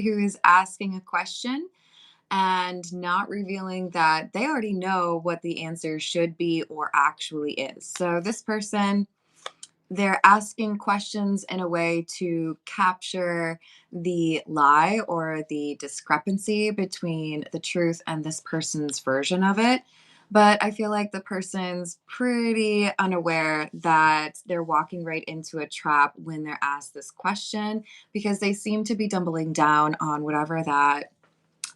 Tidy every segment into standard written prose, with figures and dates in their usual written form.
who is asking a question and not revealing that they already know what the answer should be or actually is. So this person, they're asking questions in a way to capture the lie or the discrepancy between the truth and this person's version of it. But I feel like the person's pretty unaware that they're walking right into a trap when they're asked this question because they seem to be doubling down on whatever that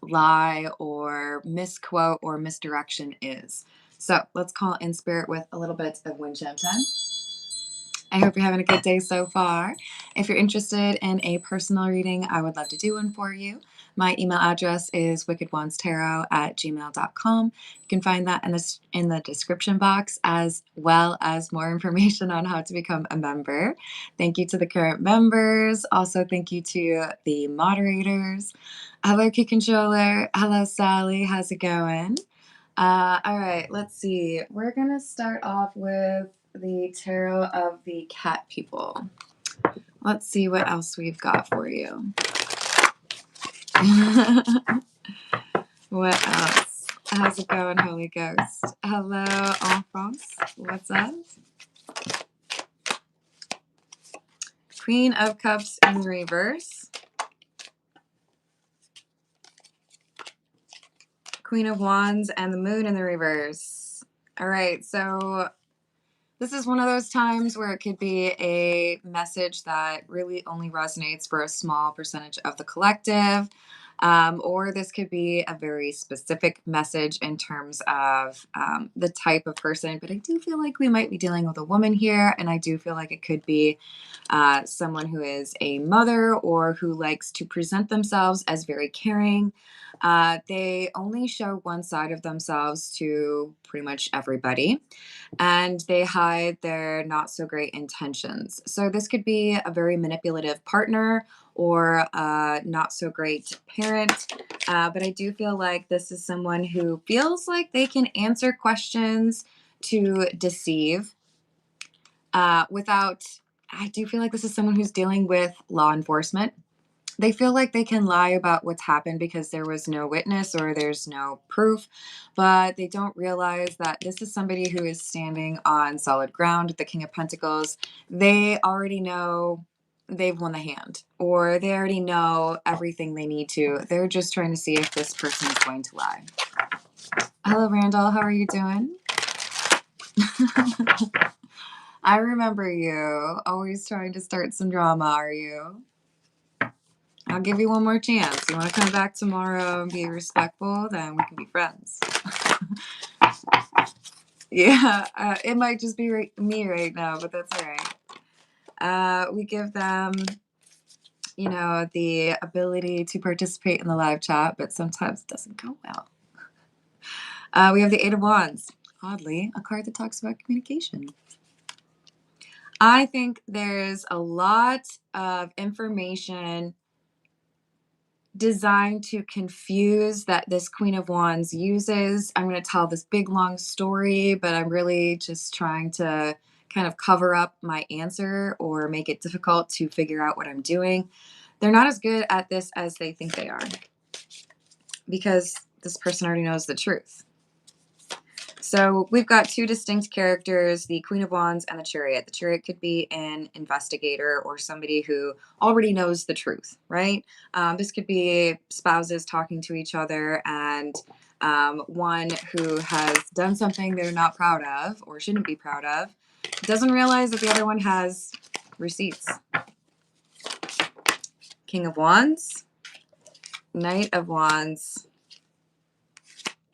lie or misquote or misdirection is. So let's call in spirit with a little bit of wind chime time. I hope you're having a good day so far. If you're interested in a personal reading, I would love to do one for you. My email address is wickedwandstarot@gmail.com. You can find that in the description box, as well as more information on how to become a member. Thank you to the current members. Also, thank you to the moderators. Hello, Key Controller. Hello, Sally. How's it going? All right, let's see. We're going to start off with the tarot of the cat people. Let's see what else we've got for you. What else? How's it going, Holy Ghost? Hello, Enfance. What's up? Queen of Cups in reverse. Queen of Wands and the Moon in the reverse. All right, so this is one of those times where it could be a message that really only resonates for a small percentage of the collective. Or this could be a very specific message in terms of the type of person. But I do feel like we might be dealing with a woman here. And I do feel like it could be someone who is a mother or who likes to present themselves as very caring. They only show one side of themselves to pretty much everybody, and they hide their not so great intentions. So this could be a very manipulative partner or a not so great parent. But I do feel like this is someone who feels like they can answer questions to deceive without. I do feel like this is someone who's dealing with law enforcement. They feel like they can lie about what's happened because there was no witness or there's no proof, but they don't realize that this is somebody who is standing on solid ground with the King of Pentacles. They already know they've won the hand, or they already know everything they need to. They're just trying to see if this person is going to lie. Hello, Randall. How are you doing? I remember you. Always trying to start some drama, are you? I'll give you one more chance. You want to come back tomorrow and be respectful? Then we can be friends. Yeah, it might just be me right now, but that's all right. We give them, the ability to participate in the live chat, but sometimes it doesn't go well. We have the Eight of Wands. Oddly, a card that talks about communication. I think there's a lot of information designed to confuse that this Queen of Wands uses. I'm going to tell this big long story, but I'm really just trying to kind of cover up my answer or make it difficult to figure out what I'm doing. They're not as good at this as they think they are because this person already knows the truth. So we've got two distinct characters, the Queen of Wands and the Chariot. The Chariot could be an investigator or somebody who already knows the truth, right? This could be spouses talking to each other and one who has done something they're not proud of or shouldn't be proud of, doesn't realize that the other one has receipts. King of Wands, Knight of Wands,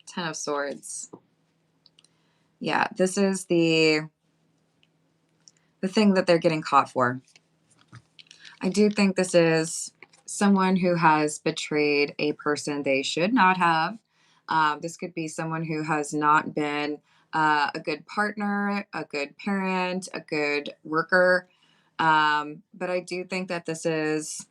Ten of Swords. Yeah, this is the thing that they're getting caught for. I do think this is someone who has betrayed a person they should not have. This could be someone who has not been a good partner, a good parent, a good worker. But I do think that this is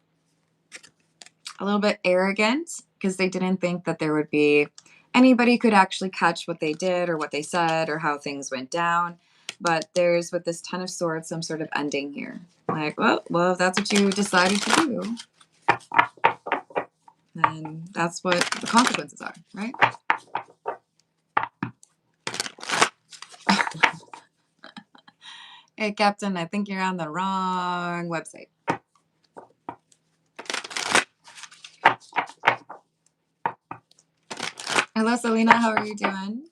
a little bit arrogant because they didn't think that there would be anybody could actually catch what they did or what they said or how things went down. But there's, with this Ten of Swords, some sort of ending here. Like, well, if that's what you decided to do. then that's what the consequences are, right? Hey, Captain, I think you're on the wrong website. Hello, Selena. How are you doing?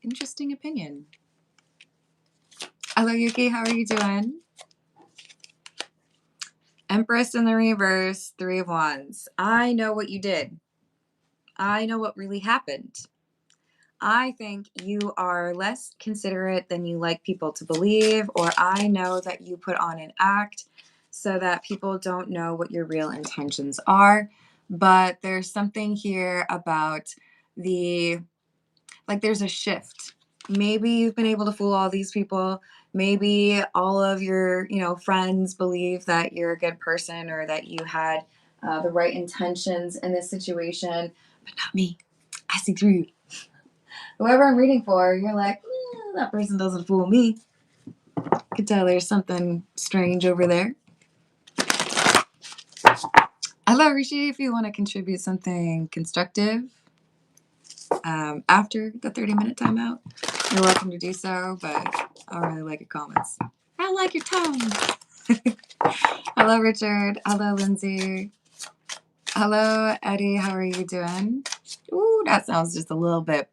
Interesting opinion. Hello, Yuki. How are you doing? Empress in the reverse, 3 of Wands. I know what you did. I know what really happened. I think you are less considerate than you like people to believe, or I know that you put on an act so that people don't know what your real intentions are. But there's something here about there's a shift. Maybe you've been able to fool all these people. Maybe all of your, friends believe that you're a good person or that you had the right intentions in this situation, but not me. I see through you. Whoever I'm reading for, you're like, that person doesn't fool me. I could tell there's something strange over there. Hello, Rishi. If you want to contribute something constructive after the 30-minute timeout, you're welcome to do so, but I don't really like your comments. I don't like your tone. Hello, Richard. Hello, Lindsay. Hello, Eddie. How are you doing? Ooh, that sounds just a little bit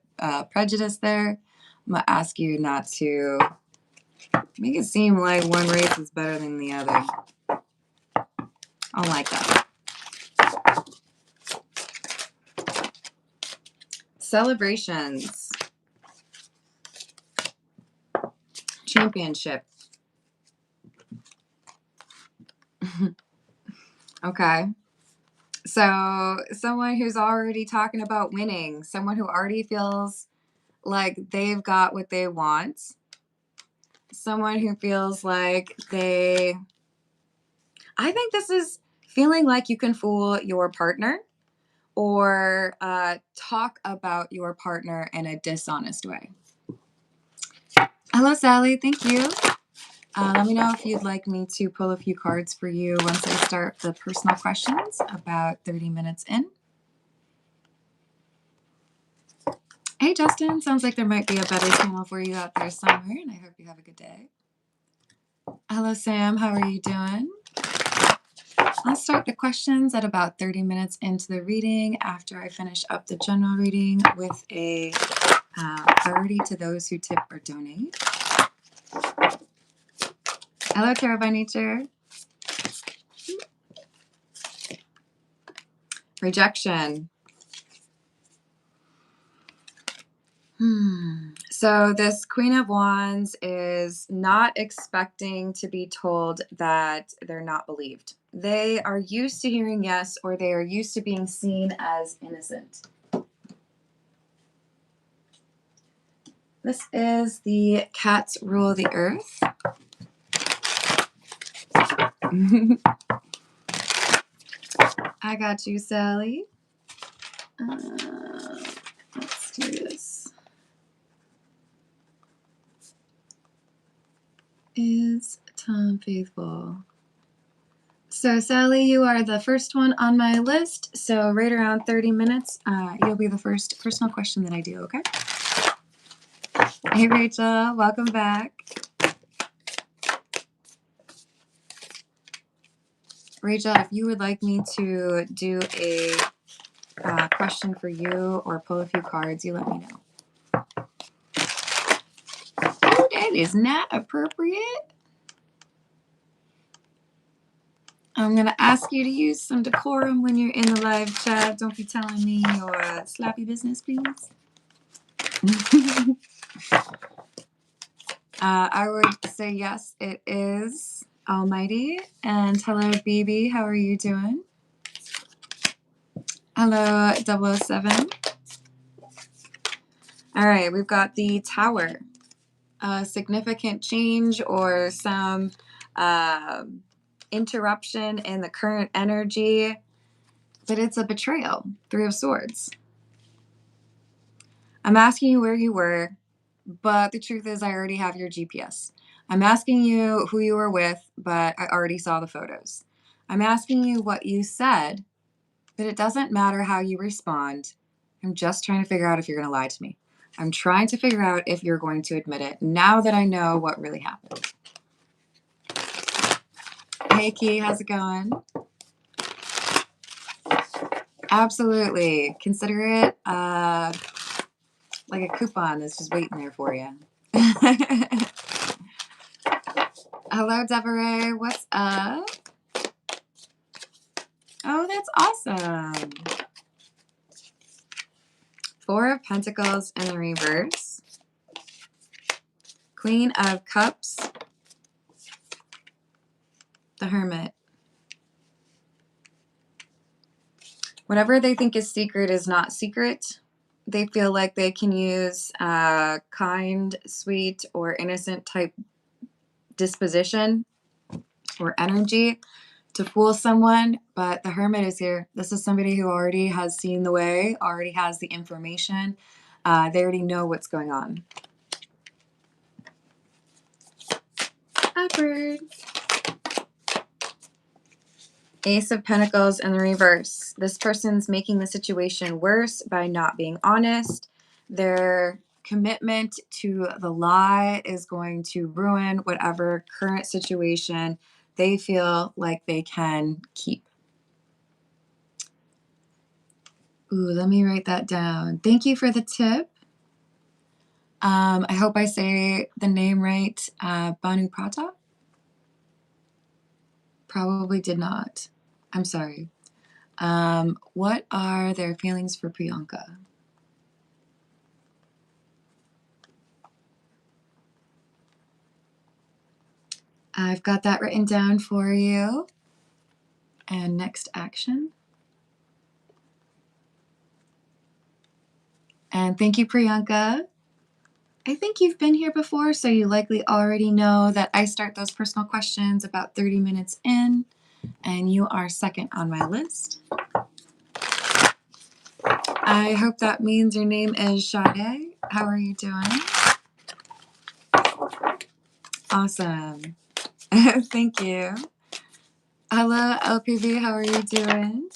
prejudiced there. I'm going to ask you not to make it seem like one race is better than the other. I don't like that. Celebrations. Championship. Okay. So someone who's already talking about winning, someone who already feels like they've got what they want, someone who feels like I think this is feeling like you can fool your partner or talk about your partner in a dishonest way. Hello, Sally. Thank you. Let me know if you'd like me to pull a few cards for you once I start the personal questions about 30 minutes in. Hey, Justin. Sounds like there might be a better channel for you out there somewhere, and I hope you have a good day. Hello, Sam. How are you doing? I'll start the questions at about 30 minutes into the reading after I finish up the general reading with a priority to those who tip or donate. Hello, Tarot by Nature. Rejection. So this Queen of Wands is not expecting to be told that they're not believed. They are used to hearing yes, or they are used to being seen as innocent. This is the Cats Rule the Earth. I got you, Sally. Let's do this. Is Tom faithful? So, Sally, you are the first one on my list. So, right around 30 minutes, you'll be the first personal question that I do, okay? Hey, Rachel. Welcome back. Rachel, if you would like me to do a question for you or pull a few cards, you let me know. Oh, that is not appropriate. I'm going to ask you to use some decorum when you're in the live chat. Don't be telling me your sloppy business, please. I would say yes, it is Almighty. And hello, BB. How are you doing? Hello, 007. All right, we've got the Tower. A significant change or some interruption in the current energy, but it's a betrayal. 3 of Swords. I'm asking you where you were, but the truth is I already have your GPS. I'm asking you who you were with, but I already saw the photos. I'm asking you what you said, but it doesn't matter how you respond. I'm just trying to figure out if you're going to lie to me. I'm trying to figure out if you're going to admit it now that I know what really happened. Hey, Key, how's it going? Absolutely. Consider it like a coupon that's just waiting there for you. Hello, Deborah. What's up? Oh, that's awesome. Four of Pentacles in the reverse. Queen of Cups. The Hermit. Whatever they think is secret is not secret. They feel like they can use kind, sweet, or innocent type disposition or energy to fool someone, but the Hermit is here. This is somebody who already has seen the way, already has the information. They already know what's going on. Awkward. Ace of Pentacles in the reverse. This person's making the situation worse by not being honest. Their commitment to the lie is going to ruin whatever current situation they feel like they can keep. Ooh, let me write that down. Thank you for the tip. I hope I say the name right. Banu Prata? Probably did not. I'm sorry. What are their feelings for Priyanka? I've got that written down for you. And next action. And thank you, Priyanka. I think you've been here before, so you likely already know that I start those personal questions about 30 minutes in, and you are second on my list. I hope that means your name is Sade. How are you doing? Awesome. Thank you. Hello, LPV. How are you doing?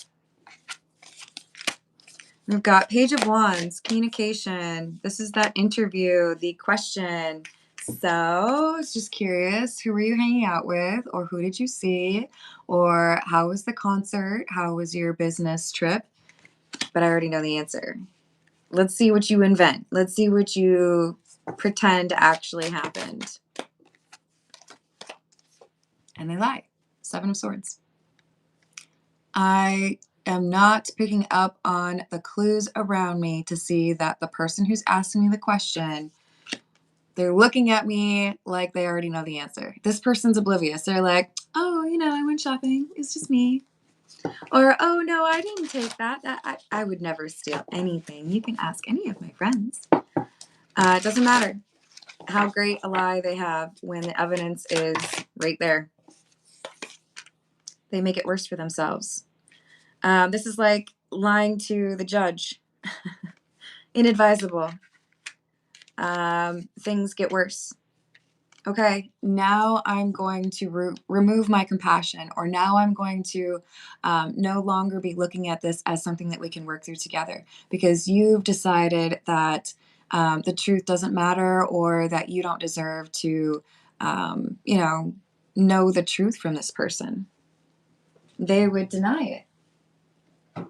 We've got Page of Wands, communication. This is that interview, the question. So, I was just curious, who were you hanging out with, or who did you see, or how was the concert? How was your business trip? But I already know the answer. Let's see what you invent. Let's see what you pretend actually happened. And they lie. Seven of Swords. I am not picking up on the clues around me to see that the person who's asking me the question, they're looking at me like they already know the answer. This person's oblivious. They're like, oh, I went shopping. It's just me. Or, oh, no, I didn't take that. I would never steal anything. You can ask any of my friends. It doesn't matter how great a lie they have when the evidence is right there. They make it worse for themselves. This is like lying to the judge. Inadvisable. Things get worse. Okay, now I'm going to remove my compassion, or now I'm going to no longer be looking at this as something that we can work through together, because you've decided that the truth doesn't matter, or that you don't deserve to, know the truth from this person. They would deny it.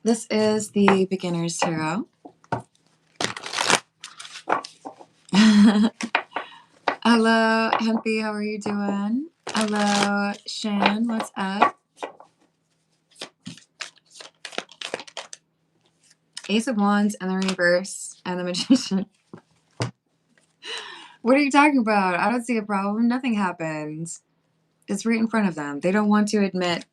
This is the Beginner's Tarot. Hello, Hempy, how are you doing? Hello, Shan, what's up? Ace of Wands and the reverse and the Magician. What are you talking about? I don't see a problem. Nothing happens. It's right in front of them. They don't want to admit,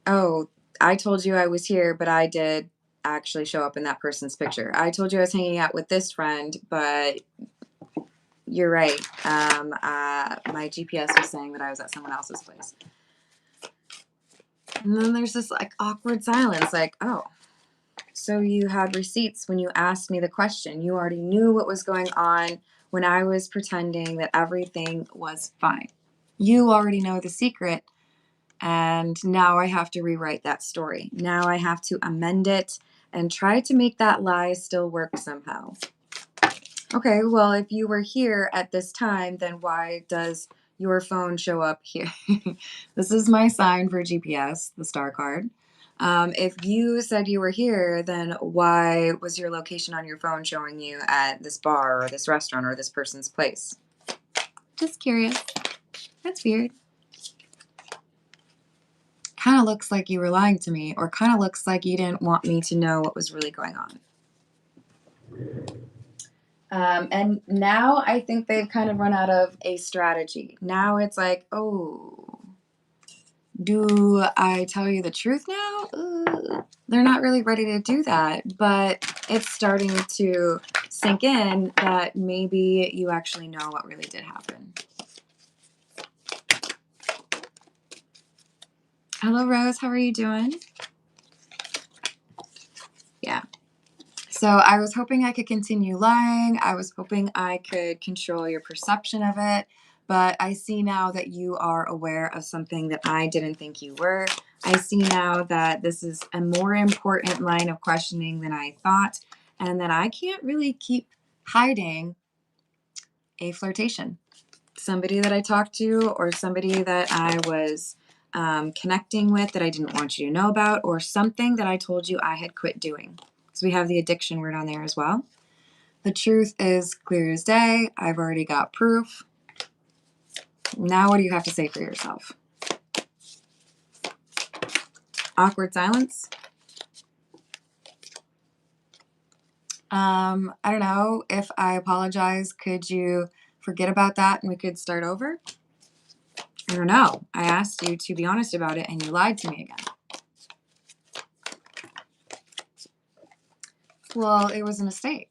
oh, I told you I was here, but I did actually show up in that person's picture. I told you I was hanging out with this friend, but you're right. My GPS was saying that I was at someone else's place. And then there's this like awkward silence, like, oh, so you had receipts when you asked me the question. You already knew what was going on when I was pretending that everything was fine. You already know the secret, and now I have to rewrite that story. Now I have to amend it and try to make that lie still work somehow. Okay, well, if you were here at this time, then why does your phone show up here? This is my sign for GPS, the star card. If you said you were here, then why was your location on your phone showing you at this bar or this restaurant or this person's place? Just curious. That's weird. Kind of looks like you were lying to me, or kind of looks like you didn't want me to know what was really going on. And now I think they've kind of run out of a strategy. Now it's like, oh, do I tell you the truth now? They're not really ready to do that, but it's starting to sink in that maybe you actually know what really did happen. Hello, Rose. How are you doing? Yeah. So I was hoping I could continue lying. I was hoping I could control your perception of it. But I see now that you are aware of something that I didn't think you were. I see now that this is a more important line of questioning than I thought, and that I can't really keep hiding a flirtation. Somebody that I talked to, or somebody that I was connecting with that I didn't want you to know about, or something that I told you I had quit doing. So we have the addiction word on there as well. The truth is clear as day. I've already got proof. Now what do you have to say for yourself? Awkward silence. I don't know. If I apologize, could you forget about that and we could start over? I don't know. I asked you to be honest about it and you lied to me again. Well, it was a mistake.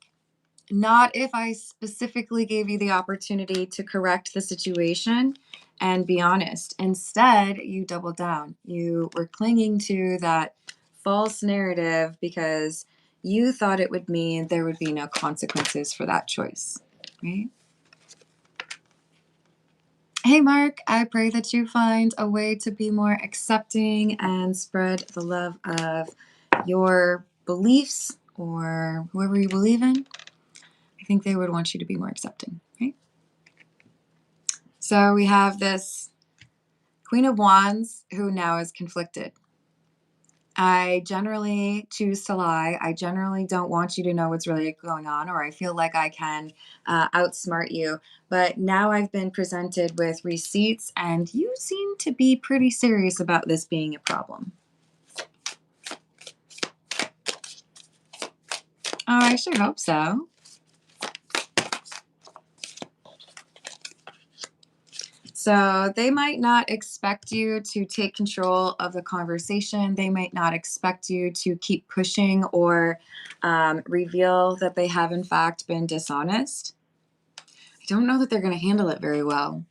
Not if I specifically gave you the opportunity to correct the situation and be honest. Instead, you doubled down. You were clinging to that false narrative because you thought it would mean there would be no consequences for that choice, right? Hey, Mark, I pray that you find a way to be more accepting and spread the love of your beliefs or whoever you believe in. I think they would want you to be more accepting, right? So we have this Queen of Wands who now is conflicted. I generally choose to lie. I generally don't want you to know what's really going on, or I feel like I can outsmart you. But now I've been presented with receipts, and you seem to be pretty serious about this being a problem. Oh, I sure hope so. So they might not expect you to take control of the conversation. They might not expect you to keep pushing or reveal that they have, in fact, been dishonest. I don't know that they're going to handle it very well,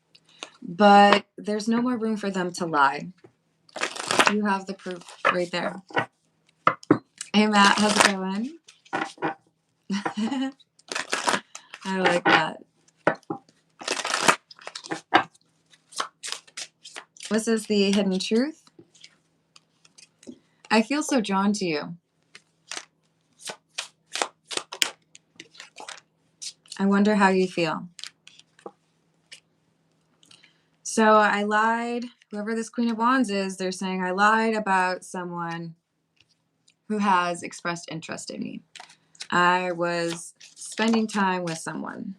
but there's no more room for them to lie. You have the proof right there. Hey, Matt, how's it going? I like that. This is the hidden truth. I feel so drawn to you. I wonder how you feel. So I lied. Whoever this Queen of Wands is, they're saying I lied about someone who has expressed interest in me. I was spending time with someone.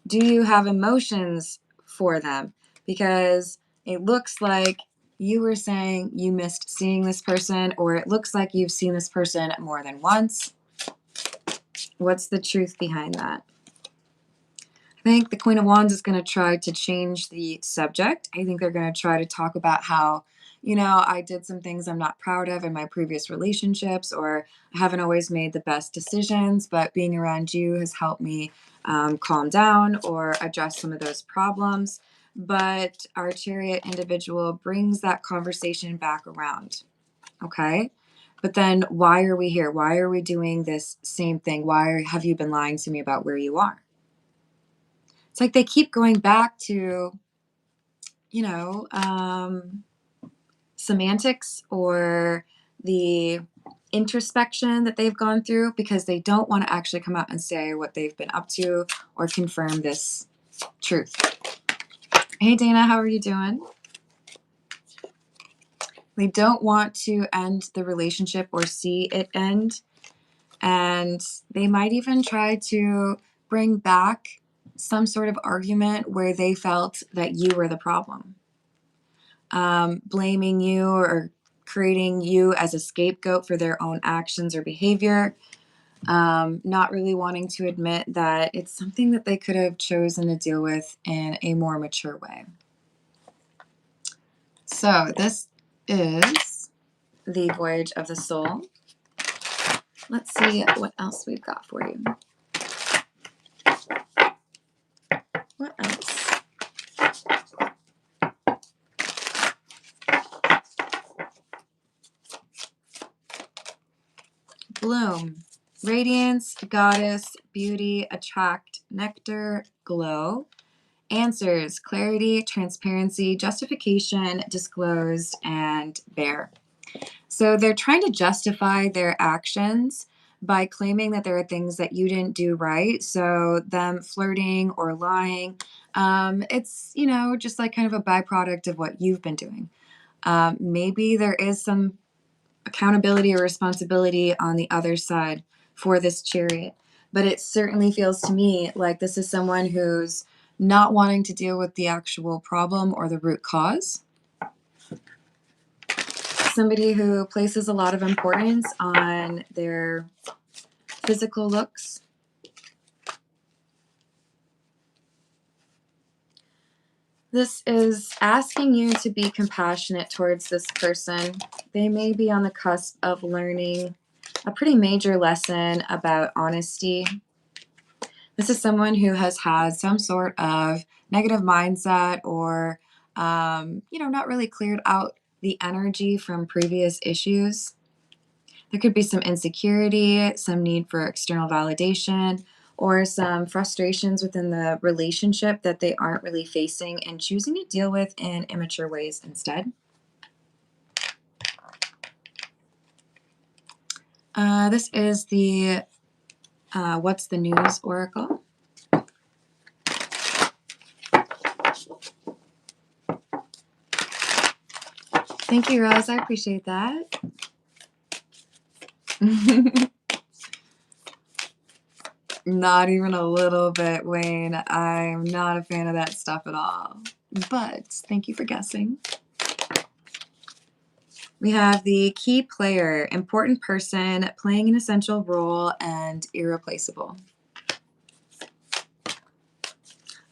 Do you have emotions for them? Because it looks like you were saying you missed seeing this person, or it looks like you've seen this person more than once. What's the truth behind that? I think the Queen of Wands is going to try to change the subject. I think they're going to try to talk about how, I did some things I'm not proud of in my previous relationships, or I haven't always made the best decisions, but being around you has helped me calm down or address some of those problems. But our Chariot individual brings that conversation back around. Okay. But then why are we here? Why are we doing this same thing? Why have you been lying to me about where you are? It's like they keep going back to, you know, semantics or the introspection that they've gone through because they don't want to actually come out and say what they've been up to or confirm this truth. Hey, Dana, how are you doing? They don't want to end the relationship or see it end. And they might even try to bring back some sort of argument where they felt that you were the problem. Blaming you or creating you as a scapegoat for their own actions or behavior. Not really wanting to admit that it's something that they could have chosen to deal with in a more mature way. So this is the Voyage of the Soul. Let's see what else we've got for you. What else? Bloom. Radiance, goddess, beauty, attract, nectar, glow. Answers, clarity, transparency, justification, disclosed, and bear. So they're trying to justify their actions by claiming that there are things that you didn't do right. So them flirting or lying, it's, you know, just like kind of a byproduct of what you've been doing. Maybe there is some accountability or responsibility on the other side for this Chariot. But it certainly feels to me like this is someone who's not wanting to deal with the actual problem or the root cause. Somebody who places a lot of importance on their physical looks. This is asking you to be compassionate towards this person. They may be on the cusp of learning a pretty major lesson about honesty. This is someone who has had some sort of negative mindset or, not really cleared out the energy from previous issues. There could be some insecurity, some need for external validation, or some frustrations within the relationship that they aren't really facing and choosing to deal with in immature ways instead. This is the What's the News Oracle. Thank you, Rose. I appreciate that. Not even a little bit, Wayne. I'm not a fan of that stuff at all. But thank you for guessing. We have the key player, important person, playing an essential role, and irreplaceable.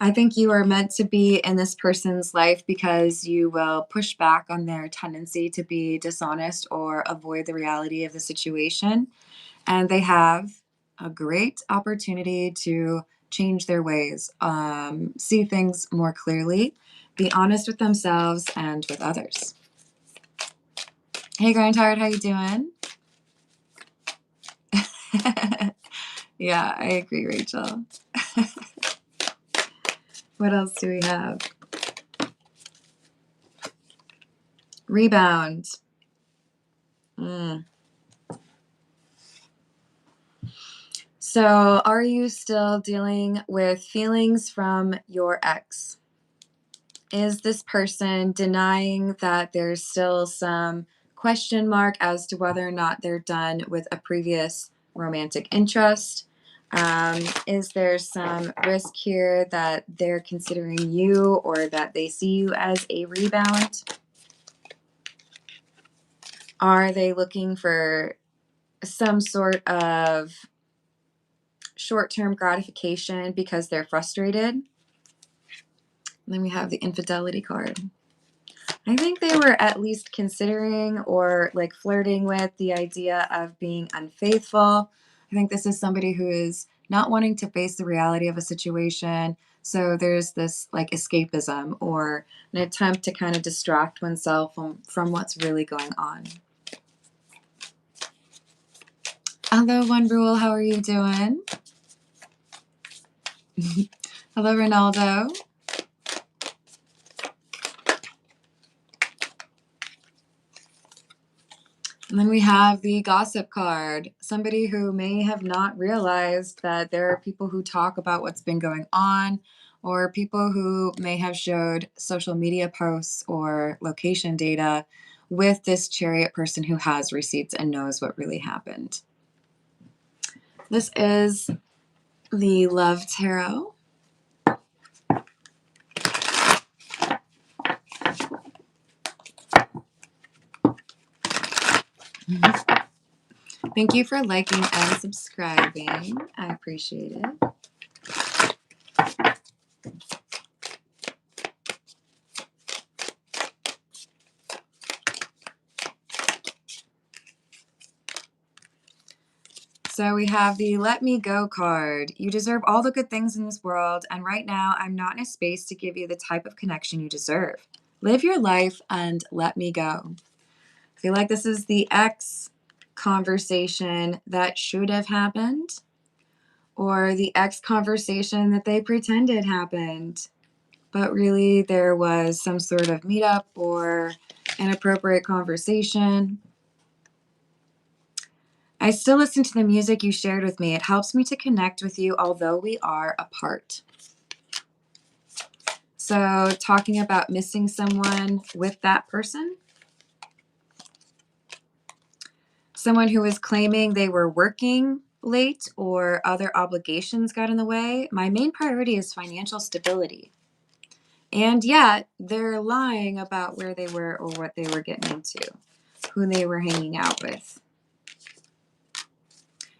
I think you are meant to be in this person's life because you will push back on their tendency to be dishonest or avoid the reality of the situation. And they have a great opportunity to change their ways, see things more clearly, be honest with themselves and with others. Hey, Grindhard, how you doing? Yeah, I agree, Rachel. What else do we have? Rebound. So, are you still dealing with feelings from your ex? Is this person denying that there's still some question mark as to whether or not they're done with a previous romantic interest? Is there some risk here that they're considering you or that they see you as a rebound? Are they looking for some sort of short-term gratification because they're frustrated? And then we have the infidelity card. I think they were at least considering or like flirting with the idea of being unfaithful. I think this is somebody who is not wanting to face the reality of a situation. So there's this like escapism or an attempt to kind of distract oneself from what's really going on. Hello, One Rule. How are you doing? Hello, Ronaldo. And then we have the gossip card. Somebody who may have not realized that there are people who talk about what's been going on, or people who may have showed social media posts or location data with this Chariot person who has receipts and knows what really happened. This is the Love Tarot. Thank you for liking and subscribing. I appreciate it. So we have the Let Me Go card. You deserve all the good things in this world, and right now I'm not in a space to give you the type of connection you deserve. Live your life and let me go. I feel like this is the ex conversation that should have happened, or the ex conversation that they pretended happened, but really there was some sort of meetup or inappropriate conversation. I still listen to the music you shared with me. It helps me to connect with you, although we are apart. So, talking about missing someone with that person, someone who is claiming they were working late or other obligations got in the way. My main priority is financial stability. And yet, they're lying about where they were or what they were getting into, who they were hanging out with.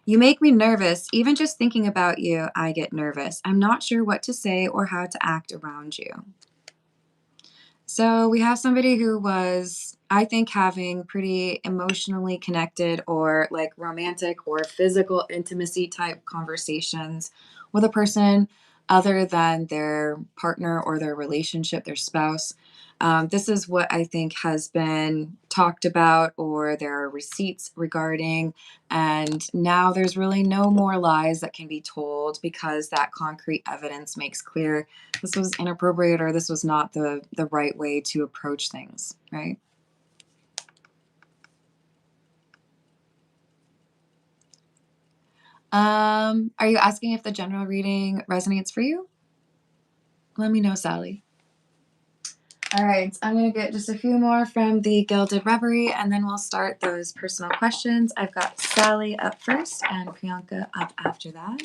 You make me nervous. Even just thinking about you, I get nervous. I'm not sure what to say or how to act around you. So we have somebody who was, I think, having pretty emotionally connected or like romantic or physical intimacy type conversations with a person other than their partner or their relationship, their spouse. This is what I think has been talked about, or there are receipts regarding. And now there's really no more lies that can be told because that concrete evidence makes clear this was inappropriate or this was not the right way to approach things, right? Are you asking if the general reading resonates for you? Let me know, Sally. All right, I'm going to get just a few more from the Gilded Reverie, and then we'll start those personal questions. I've got Sally up first and Priyanka up after that.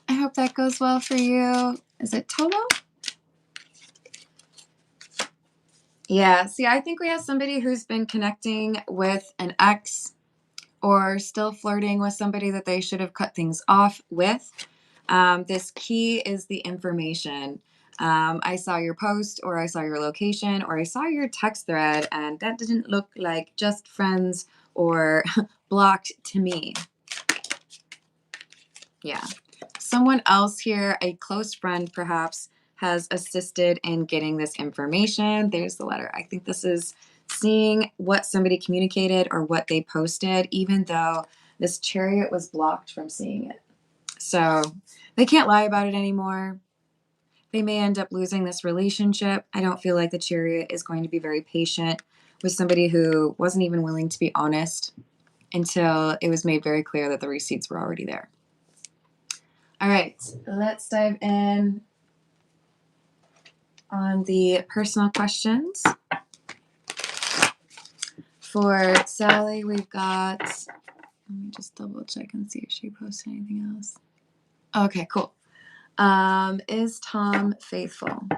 I hope that goes well for you. Is it Tolo? Yeah, see, I think we have somebody who's been connecting with an ex or still flirting with somebody that they should have cut things off with. This key is the information. I saw your post, or I saw your location, or I saw your text thread, and that didn't look like just friends or blocked to me. Yeah. Someone else here, a close friend perhaps, has assisted in getting this information. There's the letter. I think this is seeing what somebody communicated or what they posted, even though this Chariot was blocked from seeing it. So they can't lie about it anymore. They may end up losing this relationship. I don't feel like the Chariot is going to be very patient with somebody who wasn't even willing to be honest until it was made very clear that the receipts were already there. All right, let's dive in on the personal questions. For Sally, we've got, let me just double check and see if she posted anything else. Okay, cool. Is Tom faithful?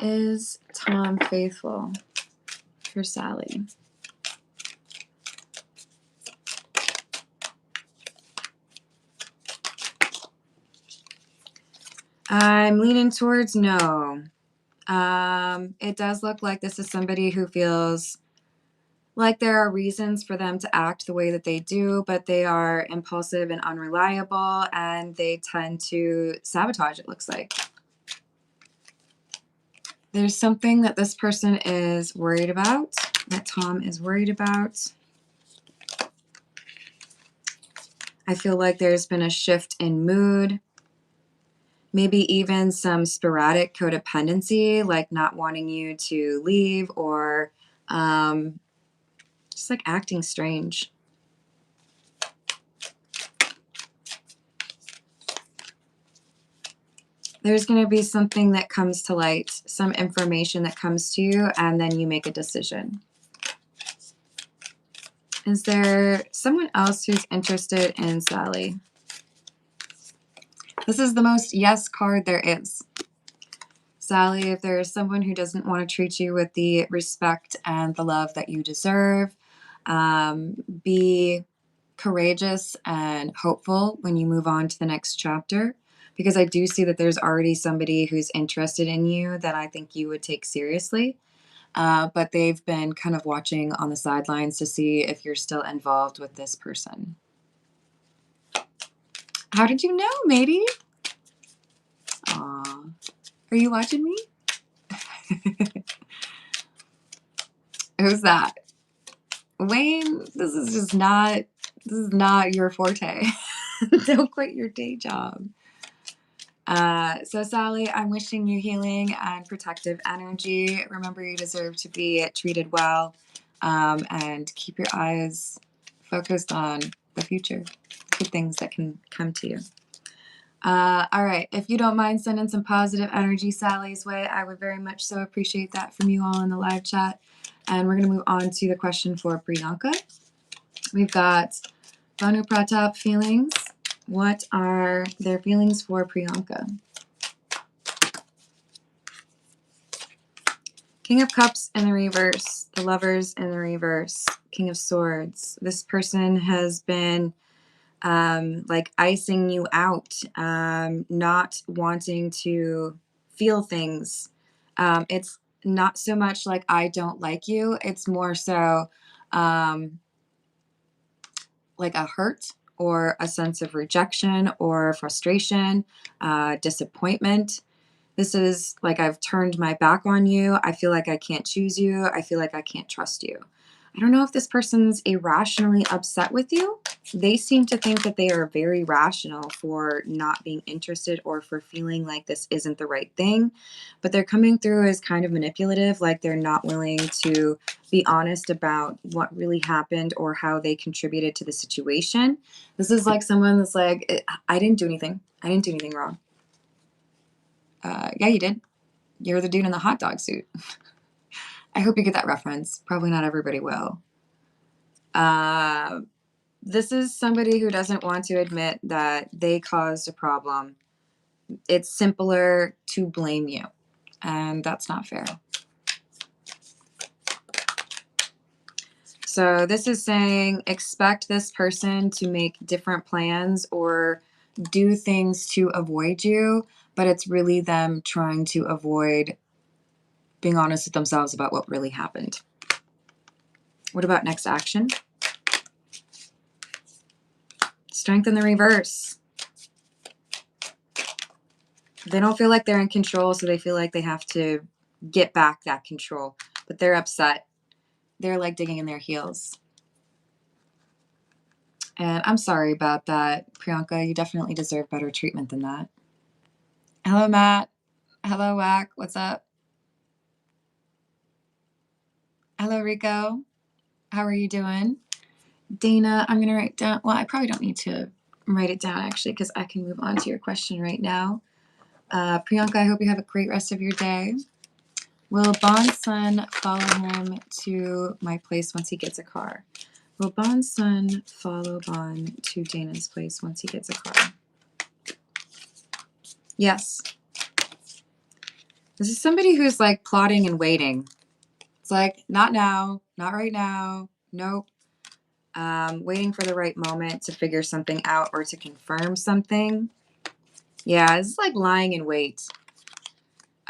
Is Tom faithful for Sally? I'm leaning towards no. It does look like this is somebody who feels Like there are reasons for them to act the way that they do, but they are impulsive and unreliable, and they tend to sabotage, it looks like. There's something that this person is worried about, that Tom is worried about. I feel like there's been a shift in mood, maybe even some sporadic codependency, like not wanting you to leave, or just like acting strange. There's going to be something that comes to light, some information that comes to you, and then you make a decision. Is there someone else who's interested in Sally? This is the most yes card there is. Sally, if there is someone who doesn't want to treat you with the respect and the love that you deserve, be courageous and hopeful when you move on to the next chapter, because I do see that there's already somebody who's interested in you that I think you would take seriously, but they've been kind of watching on the sidelines to see if you're still involved with this person. How did you know, matey? Aw. Are you watching me? Who's that? Wayne, this is not your forte. Don't quit your day job. So Sally, I'm wishing you healing and protective energy. Remember, you deserve to be treated well, and keep your eyes focused on the future, good things that can come to you. All right, if you don't mind sending some positive energy Sally's way, I would very much so appreciate that from you all in the live chat. And we're going to move on to the question for Priyanka. We've got Banu Pratap feelings. What are their feelings for Priyanka? King of Cups in the reverse, the Lovers in the reverse, King of Swords. This person has been like icing you out, not wanting to feel things. It's not so much like I don't like you. It's more so like a hurt or a sense of rejection or frustration, disappointment. This is like I've turned my back on you. I feel like I can't choose you. I feel like I can't trust you. I don't know if this person's irrationally upset with you. They seem to think that they are very rational for not being interested or for feeling like this isn't the right thing. But they're coming through as kind of manipulative, like they're not willing to be honest about what really happened or how they contributed to the situation. This is like someone that's like, I didn't do anything. I didn't do anything wrong. Yeah, you did. You're the dude in the hot dog suit. I hope you get that reference. Probably not everybody will. This is somebody who doesn't want to admit that they caused a problem. It's simpler to blame you, and that's not fair. So this is saying expect this person to make different plans or do things to avoid you, but it's really them trying to avoid being honest with themselves about what really happened. What about next action? Strength in the reverse. They don't feel like they're in control, so they feel like they have to get back that control, but they're upset. They're like digging in their heels. And I'm sorry about that, Priyanka. You definitely deserve better treatment than that. Hello, Matt. Hello, Wack. What's up? Hello, Rico. How are you doing? Dana, I'm going to write down. Well, I probably don't need to write it down, actually, because I can move on to your question right now. Priyanka, I hope you have a great rest of your day. Will Bond's son follow him to my place once he gets a car? Will Bond's son follow Bond to Dana's place once he gets a car? Yes. This is somebody who's like plotting and waiting. It's like, not now, not right now, nope. Waiting for the right moment to figure something out or to confirm something. Yeah, it's like lying in wait.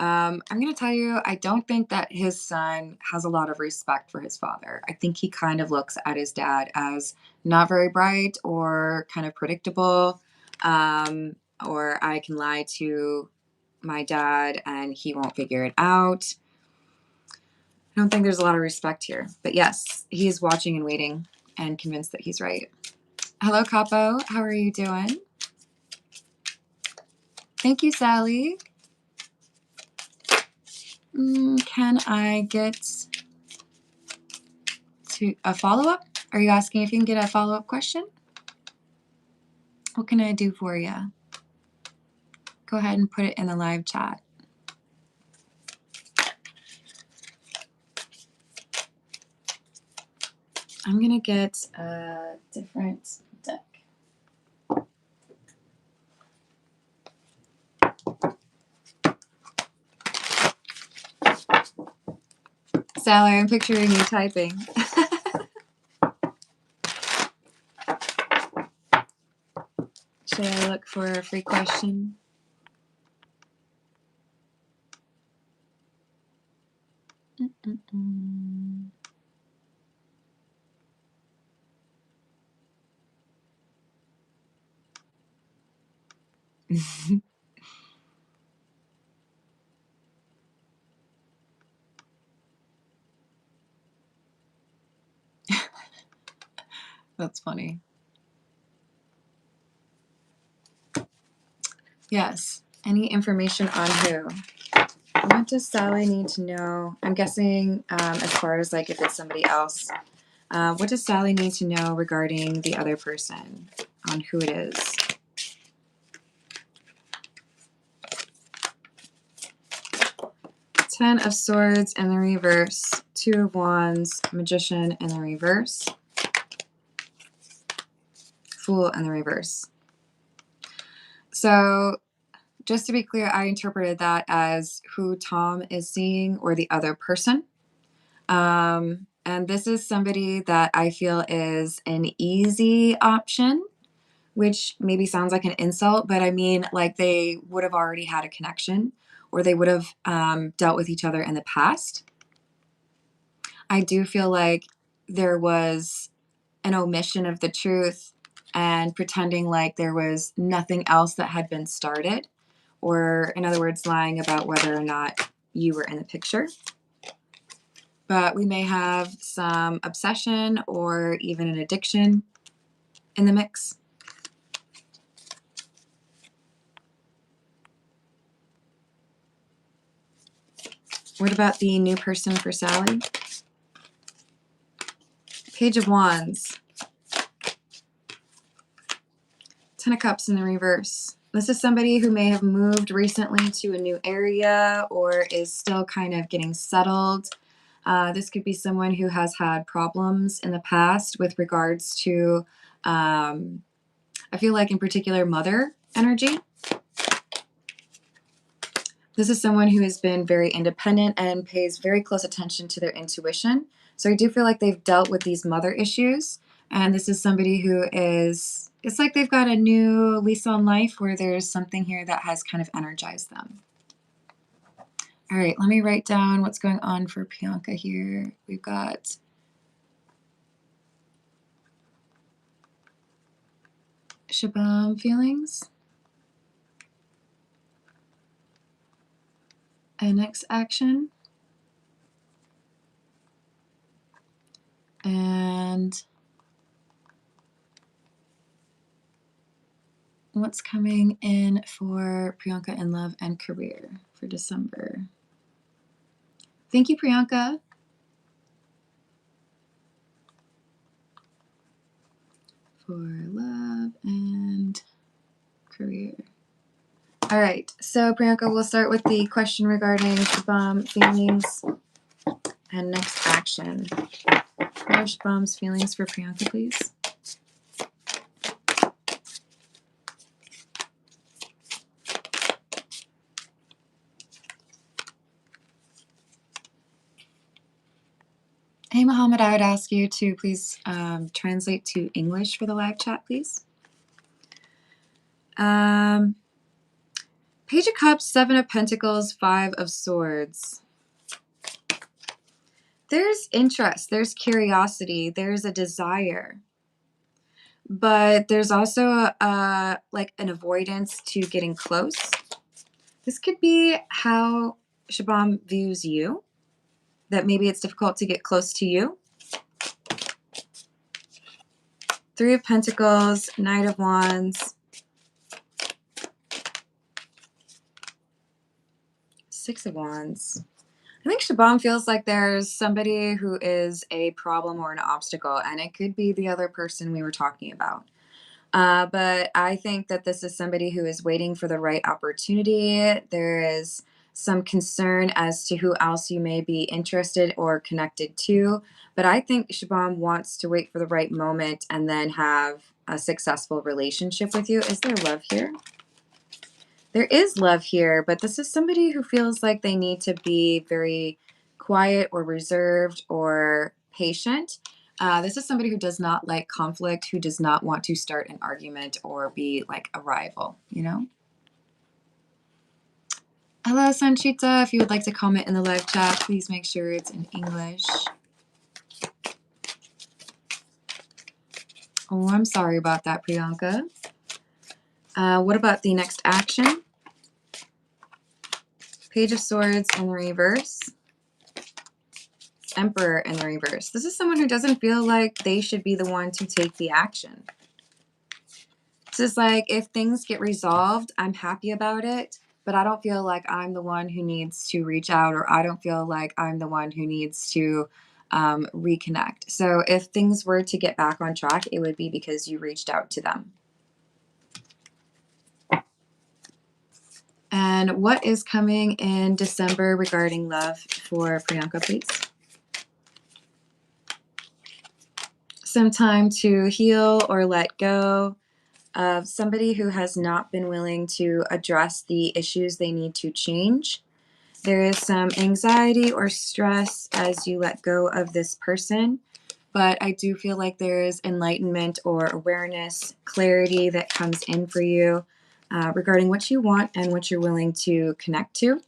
I'm going to tell you, I don't think that his son has a lot of respect for his father. I think he kind of looks at his dad as not very bright or kind of predictable, or I can lie to my dad and he won't figure it out. I don't think there's a lot of respect here. But yes, he's watching and waiting and convinced that he's right. Hello, Capo. How are you doing? Thank you, Sally. Can I get to a follow-up? Are you asking if you can get a follow-up question? What can I do for you? Go ahead and put it in the live chat. I'm going to get a different deck. Sally, I'm picturing you typing. Should I look for a free question? That's funny. Yes. Any information on who? What does Sally need to know? I'm guessing as far as like if it's somebody else. What does Sally need to know regarding the other person on who it is? Ten of Swords in the reverse. Two of Wands, Magician in the reverse. Fool in the reverse. So just to be clear, I interpreted that as who Tom is seeing or the other person. And this is somebody that I feel is an easy option, which maybe sounds like an insult, but I mean, like they would have already had a connection or they would have dealt with each other in the past. I do feel like there was an omission of the truth and pretending like there was nothing else that had been started, or in other words, lying about whether or not you were in the picture. But we may have some obsession or even an addiction in the mix. What about the new person for Sally? Page of Wands. Ten of Cups in the reverse. This is somebody who may have moved recently to a new area or is still kind of getting settled. This could be someone who has had problems in the past with regards to, I feel like in particular, mother energy. This is someone who has been very independent and pays very close attention to their intuition. So I do feel like they've dealt with these mother issues. And this is somebody who is, it's like they've got a new lease on life where there's something here that has kind of energized them. All right, let me write down what's going on for Priyanka here. We've got Shabam feelings. And next action. And what's coming in for Priyanka in love and career for December? Thank you, Priyanka. For love and career. All right, so Priyanka, we'll start with the question regarding Shabam feelings and next action. What are Shabam's feelings for Priyanka, please? Hey, Mohammed, I would ask you to please translate to English for the live chat, please. Page of Cups, Seven of Pentacles, Five of Swords. There's interest, there's curiosity, there's a desire. But there's also like an avoidance to getting close. This could be how Shabam views you, that maybe it's difficult to get close to you. Three of Pentacles, Knight of Wands, Six of Wands. I think Shabam feels like there's somebody who is a problem or an obstacle, and it could be the other person we were talking about. But I think that this is somebody who is waiting for the right opportunity. There is some concern as to who else you may be interested or connected to. But I think Shabam wants to wait for the right moment and then have a successful relationship with you. Is there love here? There is love here, but this is somebody who feels like they need to be very quiet or reserved or patient. This is somebody who does not like conflict, who does not want to start an argument or be like a rival, you know? Hello, Sanchita. If you would like to comment in the live chat, please make sure it's in English. Oh, I'm sorry about that, Priyanka. What about the next action? Page of Swords in the reverse. Emperor in the reverse. This is someone who doesn't feel like they should be the one to take the action. This is like, if things get resolved, I'm happy about it, but I don't feel like I'm the one who needs to reach out, or I don't feel like I'm the one who needs to reconnect. So if things were to get back on track, it would be because you reached out to them. And what is coming in December regarding love for Priyanka, please? Some time to heal or let go of somebody who has not been willing to address the issues they need to change. There is some anxiety or stress as you let go of this person, but I do feel like there is enlightenment or awareness, clarity that comes in for you regarding what you want and what you're willing to connect to.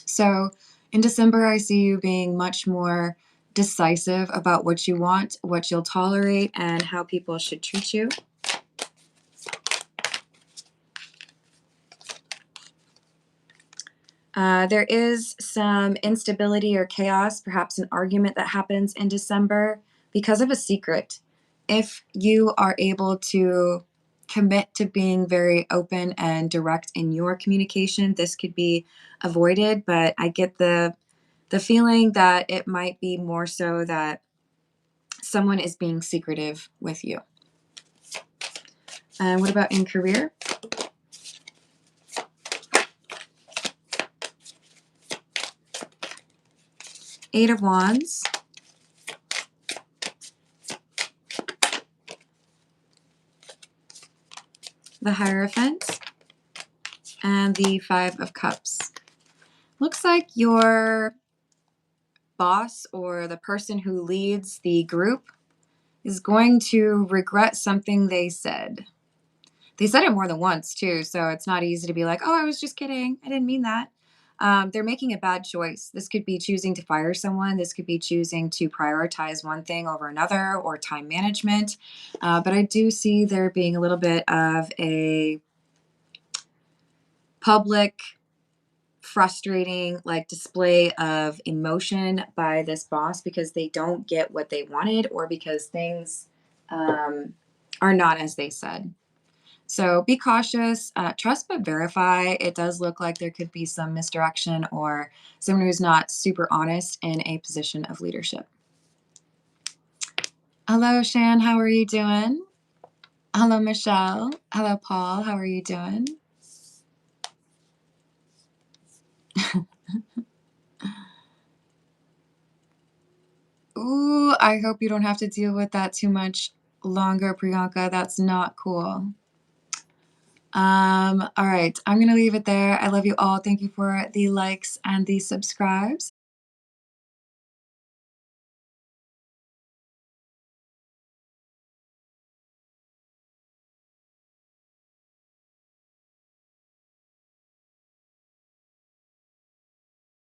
So in December, I see you being much more decisive about what you want, what you'll tolerate, and how people should treat you. There is some instability or chaos, perhaps an argument that happens in December because of a secret. If you are able to commit to being very open and direct in your communication, this could be avoided, but I get the feeling that it might be more so that someone is being secretive with you. And what about in career? Eight of Wands. The Hierophant. And the Five of Cups. Looks like your boss or the person who leads the group is going to regret something they said. They said it more than once too, so it's not easy to be like, oh, I was just kidding. I didn't mean that. They're making a bad choice. This could be choosing to fire someone. This could be choosing to prioritize one thing over another, or time management. But I do see there being a little bit of a public frustrating like display of emotion by this boss because they don't get what they wanted, or because things are not as they said. So be cautious, trust but verify. It does look like there could be some misdirection or someone who's not super honest in a position of leadership. Hello, Shan. How are you doing? Hello, Michelle. Hello, Paul. How are you doing? Ooh, I hope you don't have to deal with that too much longer, Priyanka. That's not cool. All right, I'm going to leave it there. I love you all. Thank you for the likes and the subscribes.